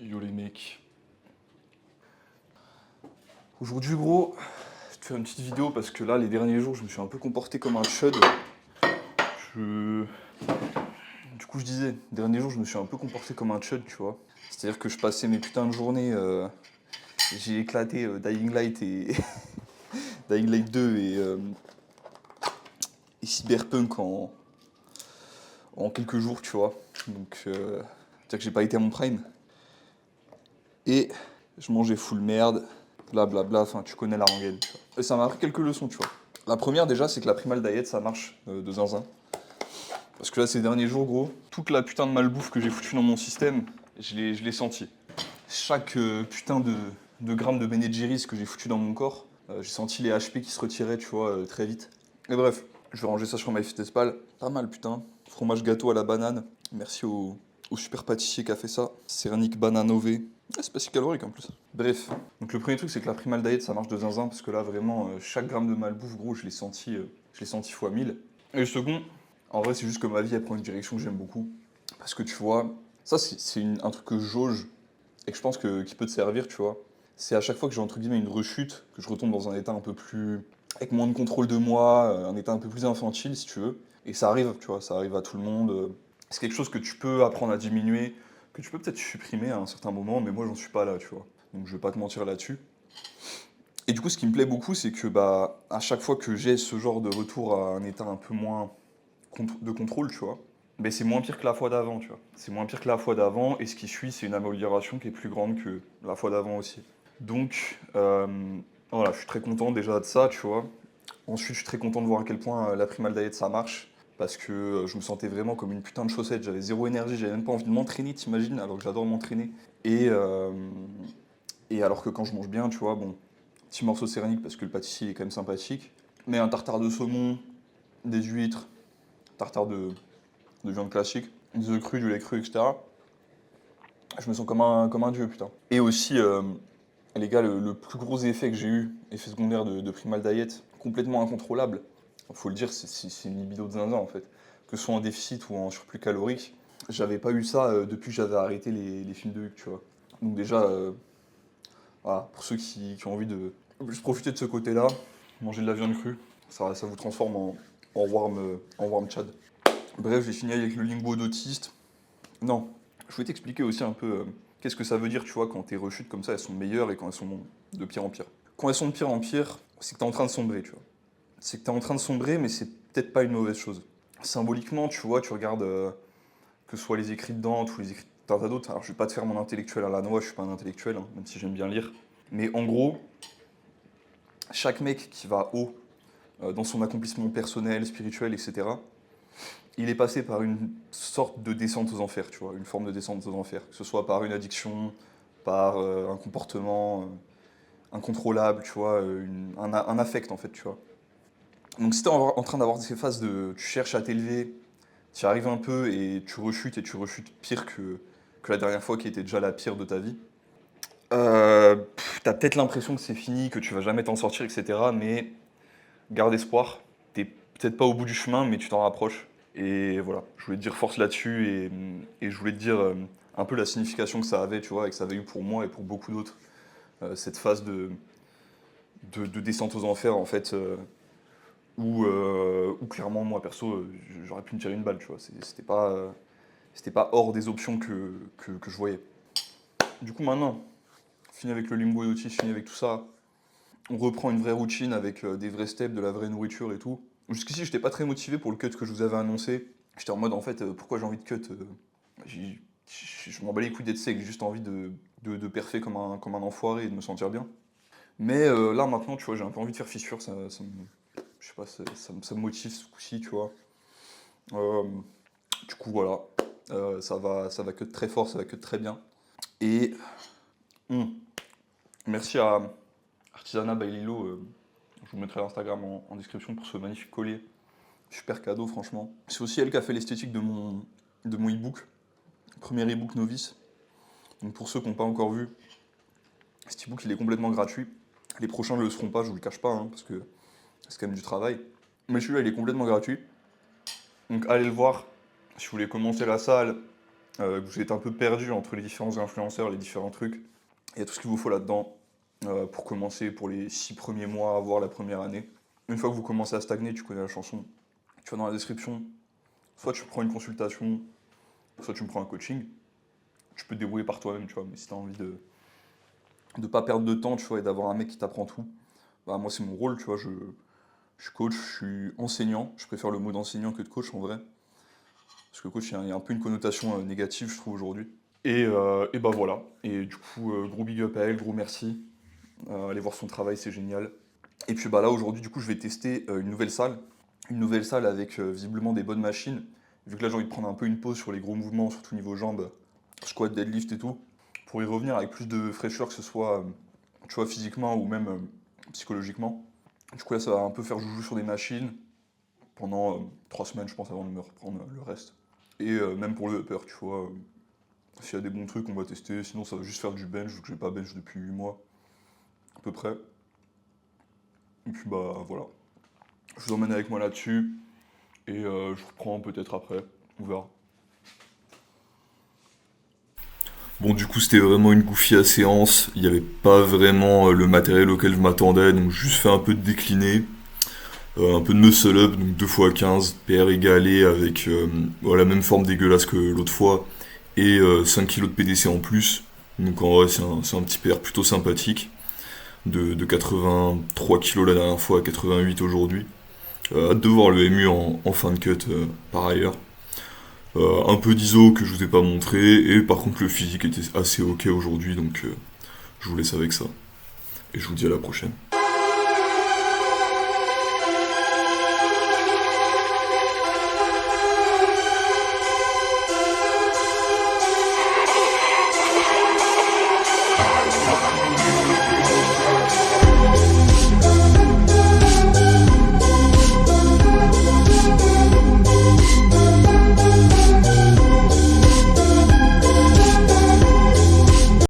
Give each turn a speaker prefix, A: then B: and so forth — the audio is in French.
A: Yo les mecs. Aujourd'hui gros, je te fais une petite vidéo parce que là les derniers jours je me suis un peu comporté comme un chud. Je... Du coup je disais, les derniers jours je me suis un peu comporté comme un chud, tu vois. C'est-à-dire que je passais mes putains de journées, j'ai éclaté Dying Light et Dying Light 2 et Cyberpunk en quelques jours, tu vois. Donc c'est-à-dire que j'ai pas été à mon prime. Et je mangeais full merde, blablabla, enfin tu connais la rengaine, tu vois. Et ça m'a appris quelques leçons, tu vois. La première déjà, c'est que la primal diet ça marche de zinzin. Parce que là, ces derniers jours, gros, toute la putain de malbouffe que j'ai foutue dans mon système, je l'ai senti. Chaque putain de grammes de Ben Jerry's que j'ai foutu dans mon corps, j'ai senti les HP qui se retiraient, tu vois, très vite. Et bref, je vais ranger ça sur MyFitnessPal. Pas mal, putain. Fromage gâteau à la banane. Merci au super pâtissier qui a fait ça. Céramique banane OV. Ah, c'est pas si calorique en plus. Bref, donc le premier truc c'est que la primal diet ça marche de zinzin parce que là vraiment chaque gramme de malbouffe gros je l'ai senti fois 1000. Et le second, en vrai c'est juste que ma vie elle prend une direction que j'aime beaucoup. Parce que tu vois, ça c'est un truc que je jauge et que je pense qui peut te servir, tu vois. C'est à chaque fois que j'ai entre guillemets une rechute, que je retombe dans un état un peu plus... avec moins de contrôle de moi, un état un peu plus infantile si tu veux. Et ça arrive, tu vois, ça arrive à tout le monde. C'est quelque chose que tu peux apprendre à diminuer, que tu peux peut-être supprimer à un certain moment, mais moi j'en suis pas là, tu vois. Donc je vais pas te mentir là-dessus. Et du coup, ce qui me plaît beaucoup, c'est que bah, à chaque fois que j'ai ce genre de retour à un état un peu moins de contrôle, tu vois, ben c'est moins pire que la fois d'avant, tu vois. C'est moins pire que la fois d'avant, et ce qui suit, c'est une amélioration qui est plus grande que la fois d'avant aussi. Donc, voilà, je suis très content déjà de ça, tu vois. Ensuite, je suis très content de voir à quel point la Primal Diet ça marche, parce que je me sentais vraiment comme une putain de chaussette, j'avais zéro énergie, j'avais même pas envie de m'entraîner, t'imagines, alors que j'adore m'entraîner. Et alors que quand je mange bien, tu vois, bon, petit morceau de céramique parce que le pâtissier est quand même sympathique, mais un tartare de saumon, des huîtres, tartare de viande classique, des œufs crus, du lait cru, etc. Je me sens comme un dieu, putain. Et aussi, les gars, le plus gros effet que j'ai eu, effet secondaire de Primal Diet, complètement incontrôlable, faut le dire, c'est une libido de zinzin en fait. Que ce soit en déficit ou en surplus calorique, j'avais pas eu ça depuis que j'avais arrêté les films de Huck, tu vois. Donc déjà, voilà, pour ceux qui ont envie de juste profiter de ce côté-là, manger de la viande crue, ça vous transforme en warm chad. Bref, j'ai fini avec le lingot d'autiste. Non, je voulais t'expliquer aussi un peu qu'est-ce que ça veut dire, tu vois, quand tes rechutes comme ça, elles sont meilleures et quand elles sont de pire en pire. Quand elles sont de pire en pire, c'est que t'es en train de sombrer, tu vois. C'est que t'es en train de sombrer, mais c'est peut-être pas une mauvaise chose. Symboliquement, tu vois, tu regardes que ce soit les écrits de Dante ou les écrits d'un tas d'autres. Alors, je vais pas te faire mon intellectuel à la noix, je suis pas un intellectuel, hein, même si j'aime bien lire. Mais en gros, chaque mec qui va haut dans son accomplissement personnel, spirituel, etc., il est passé par une sorte de descente aux enfers, tu vois, une forme de descente aux enfers, que ce soit par une addiction, par un comportement incontrôlable, tu vois, un affect en fait, tu vois. Donc si t'es en train d'avoir ces phases de tu cherches à t'élever, tu arrives un peu et tu rechutes pire que la dernière fois qui était déjà la pire de ta vie, t'as peut-être l'impression que c'est fini, que tu vas jamais t'en sortir, etc. Mais garde espoir. T'es peut-être pas au bout du chemin, mais tu t'en rapproches. Et voilà, je voulais te dire force là-dessus et je voulais te dire un peu la signification que ça avait, tu vois, et que ça avait eu pour moi et pour beaucoup d'autres. Cette phase de descente aux enfers, en fait, où clairement, moi perso, j'aurais pu me tirer une balle, tu vois. C'était pas hors des options que je voyais. Du coup, maintenant, fini avec le limbo et fini avec tout ça, on reprend une vraie routine avec des vrais steps, de la vraie nourriture et tout. Jusqu'ici, j'étais pas très motivé pour le cut que je vous avais annoncé. J'étais en mode, en fait, pourquoi j'ai envie de cut je m'en bats les couilles d'être sec, j'ai juste envie de perfer comme un enfoiré et de me sentir bien. Mais là, maintenant, tu vois, j'ai un peu envie de faire fissure, je sais pas, ça me motive ce coup-ci, tu vois. Euh, du coup, voilà, ça va cut très fort, ça va cut très bien. Et hum, merci à Artisanat by Lilo, je vous mettrai l'Instagram en description pour ce magnifique collier. Super cadeau, franchement. C'est aussi elle qui a fait l'esthétique de mon e-book, premier e-book novice. Donc pour ceux qui n'ont pas encore vu, cet e-book il est complètement gratuit. Les prochains ne le seront pas, je vous le cache pas, hein, parce que c'est quand même du travail. Mais celui-là il est complètement gratuit. Donc allez le voir si vous voulez commencer la salle Vous êtes un peu perdu entre les différents influenceurs, les différents trucs. Il y a tout ce qu'il vous faut là-dedans pour commencer, pour les 6 premiers mois, voire la première année. Une fois que vous commencez à stagner, tu connais la chanson, tu vas dans la description, soit tu prends une consultation, soit tu me prends un coaching. Tu peux te débrouiller par toi-même, tu vois, mais si tu as envie de ne pas perdre de temps, tu vois, et d'avoir un mec qui t'apprend tout, bah moi c'est mon rôle, tu vois, je suis coach, je suis enseignant, je préfère le mot d'enseignant que de coach en vrai, parce que coach, il y a un peu une connotation négative, je trouve, aujourd'hui. Et bah voilà, et du coup, gros big up à elle, gros merci, allez voir son travail, c'est génial. Et puis bah là, aujourd'hui, du coup, je vais tester une nouvelle salle avec visiblement des bonnes machines, vu que là j'ai envie de prendre un peu une pause sur les gros mouvements, surtout niveau jambes, squat, deadlift et tout, pour y revenir avec plus de fraîcheur, que ce soit, tu vois, physiquement ou même psychologiquement. Du coup là, ça va un peu faire joujou sur des machines pendant 3 semaines, je pense, avant de me reprendre le reste. Et même pour le upper, tu vois, s'il y a des bons trucs, on va tester. Sinon, ça va juste faire du bench, vu que j'ai pas bench depuis 8 mois, à peu près. Et puis bah voilà, je vous emmène avec moi là-dessus, et je vous reprends peut-être après, on verra. Bon, du coup, c'était vraiment une goofy à séance. Il n'y avait pas vraiment le matériel auquel je m'attendais, donc juste fait un peu de décliné, un peu de muscle up, donc 2 x 15, PR égalé avec la même forme dégueulasse que l'autre fois, et 5 kg de PDC en plus. Donc en vrai, c'est un petit PR plutôt sympathique, de 83 kg la dernière fois à 88 aujourd'hui. Hâte de voir le MU en fin de cut par ailleurs. Un peu d'ISO que je vous ai pas montré, et par contre le physique était assez ok aujourd'hui, donc je vous laisse avec ça. Et je vous dis à la prochaine.